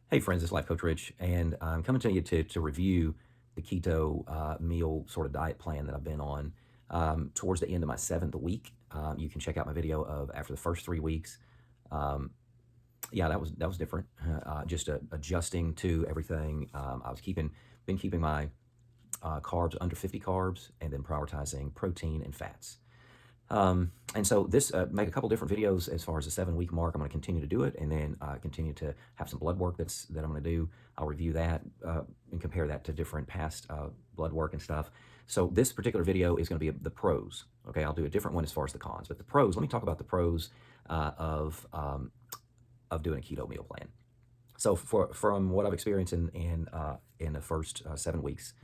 Hey friends, it's Life Coach Rich, and I'm coming to you to review the keto meal sort of diet plan that I've been on towards the end of my seventh week. You can check out my video of after the first 3 weeks. Um, yeah, that was different. Just adjusting to everything. I was been keeping my carbs under 50 carbs, and then prioritizing protein and fats. And so this make a couple different videos as far as the 7 week mark. I'm going to continue to do it, and then continue to have some blood work that I'm going to do. I'll review that and compare that to different past blood work and stuff. So this particular video is going to be the pros. Okay, I'll do a different one as far as the cons, but the pros. Let me talk about the pros of doing a keto meal plan. So from what I've experienced in the first 7 weeks,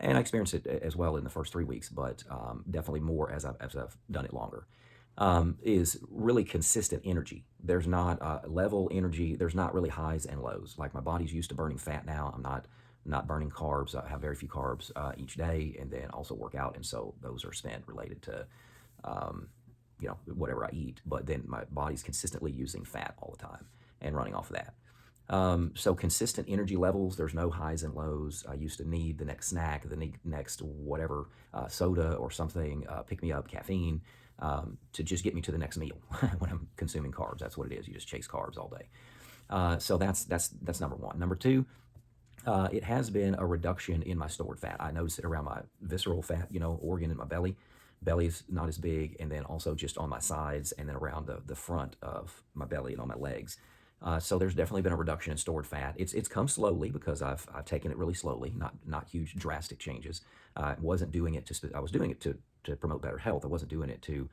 and I experienced it as well in the first 3 weeks, but definitely more as I've done it longer, is really consistent energy. There's not level energy. There's not really highs and lows. Like my body's used to burning fat now. I'm not burning carbs. I have very few carbs each day, and then also work out, and so those are spent related to um, whatever I eat. But then my body's consistently using fat all the time and running off of that. So consistent energy levels, there's no highs and lows. I used to need the next snack, the next whatever, soda or something, pick me up, caffeine, to just get me to the next meal when I'm consuming carbs. That's what it is. You just chase carbs all day. So that's number one. Number two, it has been a reduction in my stored fat. I notice it around my visceral fat, organ in my belly. Belly's not as big, and then also just on my sides, and then around the front of my belly and on my legs. So there's definitely been a reduction in stored fat. It's come slowly because I've taken it really slowly, not huge drastic changes. I wasn't doing it I was doing it to promote better health. I wasn't doing it to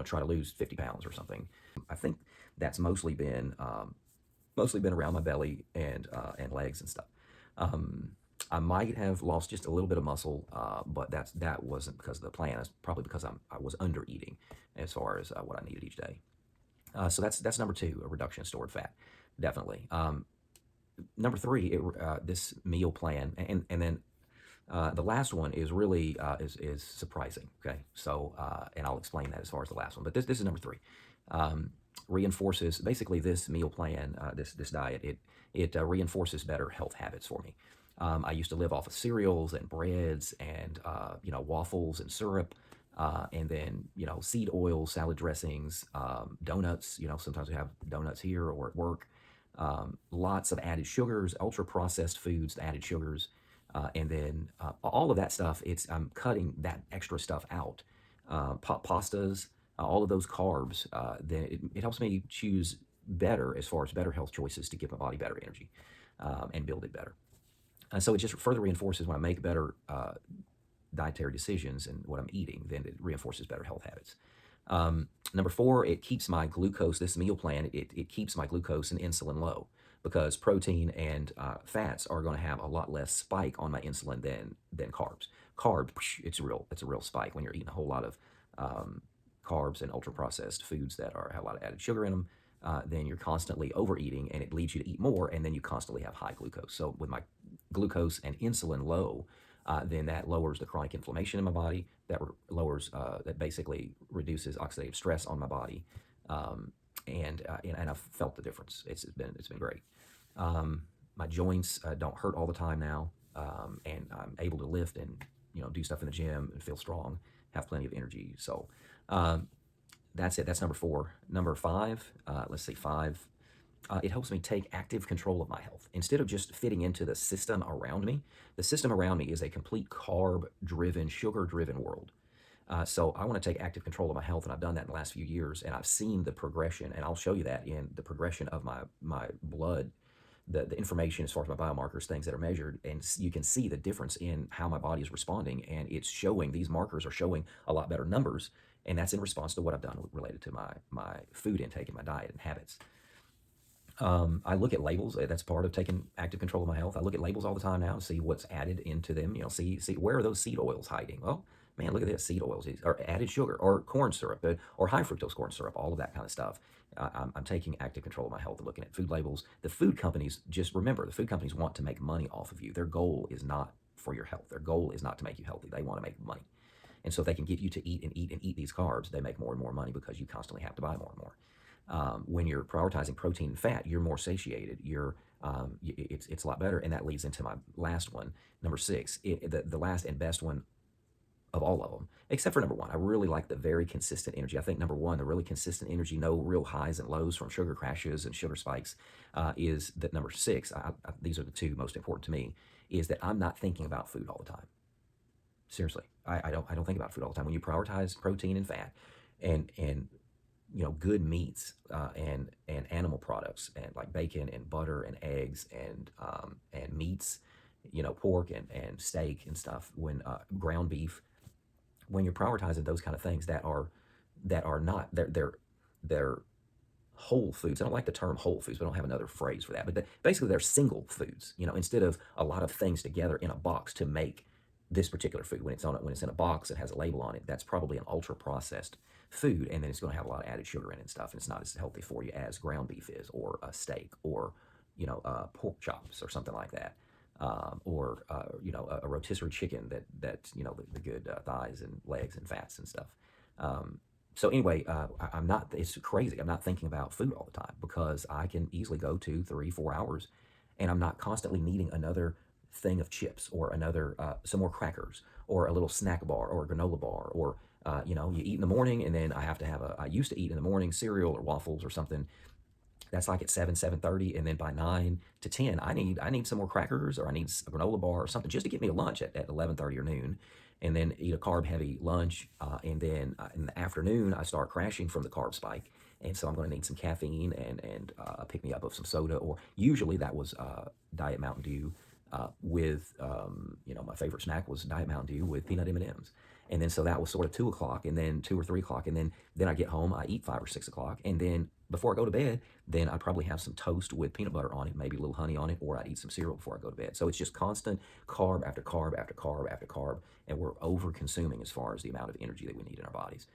try to lose 50 pounds or something. I think that's mostly been around my belly and legs and stuff. Um, I might have lost just a little bit of muscle, but that wasn't because of the plan. It's probably because I was under eating as far as what I needed each day. So that's number two, a reduction in stored fat, definitely. Number three, this meal plan, and then the last one is really is surprising. Okay, so and I'll explain that as far as the last one, but this is number three. Um, Reinforces basically this meal plan, this diet. It reinforces better health habits for me. I used to live off of cereals and breads and waffles and syrup, and then seed oils, salad dressings, donuts. Sometimes we have donuts here or at work. Lots of added sugars, ultra processed foods, added sugars, and then all of that stuff. I'm cutting that extra stuff out. Pastas, all of those carbs. Then it helps me choose better as far as better health choices to give my body better energy and build it better. So it just further reinforces when I make better dietary decisions and what I'm eating, then it reinforces better health habits. Number four, it keeps my glucose, this meal plan, it keeps my glucose and insulin low because protein and fats are going to have a lot less spike on my insulin than carbs. Carb, it's a real spike when you're eating a whole lot of carbs and ultra processed foods that have a lot of added sugar in them. Then you're constantly overeating, and it leads you to eat more, and then you constantly have high glucose. So with my glucose and insulin low, then that lowers the chronic inflammation in my body. That basically reduces oxidative stress on my body, and I've felt the difference. It's been great. My joints don't hurt all the time now, and I'm able to lift and do stuff in the gym and feel strong, have plenty of energy. So that's it. That's number four. Number five. Let's see, five. It helps me take active control of my health instead of just fitting into the system around me. The system around me is a complete carb-driven, sugar-driven world. So I want to take active control of my health, and I've done that in the last few years, and I've seen the progression, and I'll show you that in the progression of my blood, the information as far as my biomarkers, things that are measured, and you can see the difference in how my body is responding, and it's showing, these markers are showing a lot better numbers, and that's in response to what I've done related to my food intake and my diet and habits. I look at labels. That's part of taking active control of my health. I look at labels all the time now to see what's added into them. See where are those seed oils hiding? Well, man, look at this, seed oils or added sugar or corn syrup or high fructose corn syrup, all of that kind of stuff. I'm taking active control of my health and looking at food labels. The food companies, just remember, the food companies want to make money off of you. Their goal is not for your health. Their goal is not to make you healthy. They want to make money. And so if they can get you to eat and eat and eat these carbs, they make more and more money because you constantly have to buy more and more. When you're prioritizing protein and fat, you're more satiated. It's a lot better, and that leads into my last one, number six. The last and best one of all of them, except for number one. I really like the very consistent energy. I think number one, the really consistent energy, no real highs and lows from sugar crashes and sugar spikes, is that number six. These are the two most important to me. Is that I'm not thinking about food all the time. Seriously, I don't think about food all the time. When you prioritize protein and fat, and good meats, and animal products, and like bacon and butter and eggs, and meats, pork and steak and stuff, when ground beef, when you're prioritizing those kind of things that are not, they're whole foods. I don't like the term whole foods. We don't have another phrase for that, but basically they're single foods. Instead of a lot of things together in a box to make this particular food. When it's in a box, it has a label on it. That's probably an ultra processed food, and then it's going to have a lot of added sugar in it and stuff. And it's not as healthy for you as ground beef is, or a steak, or pork chops, or something like that. Or a rotisserie chicken that the good thighs and legs and fats and stuff. So anyway, I'm not. It's crazy. I'm not thinking about food all the time because I can easily go 2, 3, 4 hours, and I'm not constantly needing another thing of chips, or another some more crackers, or a little snack bar, or a granola bar, or you eat in the morning, and then I have to have I used to eat in the morning cereal or waffles or something. That's like at 7:30, and then by 9 to 10, I need some more crackers, or I need a granola bar or something just to get me a lunch at 11:30 or noon, and then eat a carb heavy lunch, and then in the afternoon I start crashing from the carb spike, and so I'm going to need some caffeine, and pick me up of some soda, or usually that was Diet Mountain Dew. With my favorite snack was Diet Mountain Dew with peanut M&Ms, and then so that was sort of 2 o'clock, and then 2 or 3 o'clock, and then I get home, I eat 5 or 6 o'clock, and then before I go to bed, then I probably have some toast with peanut butter on it, maybe a little honey on it, or I'd eat some cereal before I go to bed. So it's just constant carb after carb after carb after carb, and we're over consuming as far as the amount of energy that we need in our bodies.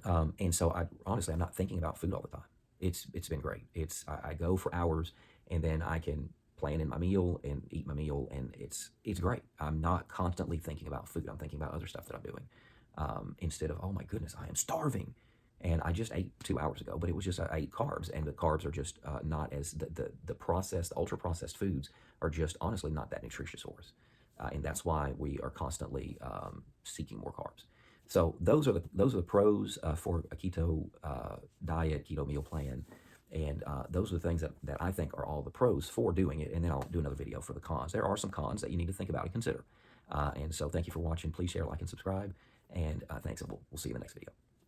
And so I'm not thinking about food all the time. It's been great. I go for hours, and then I can plan in my meal and eat my meal, and it's great. I'm not constantly thinking about food. I'm thinking about other stuff that I'm doing, instead of, oh my goodness, I am starving, and I just ate 2 hours ago, but it was just I ate carbs, and the carbs are just not as the processed, ultra processed foods are just honestly not that nutritious for us, and that's why we are constantly seeking more carbs. So those are the pros for a keto diet, keto meal plan, and those are the things that I think are all the pros for doing it. And then I'll do another video for the cons. There are some cons that you need to think about and consider. And so thank you for watching. Please share, like, and subscribe. And thanks, and we'll see you in the next video.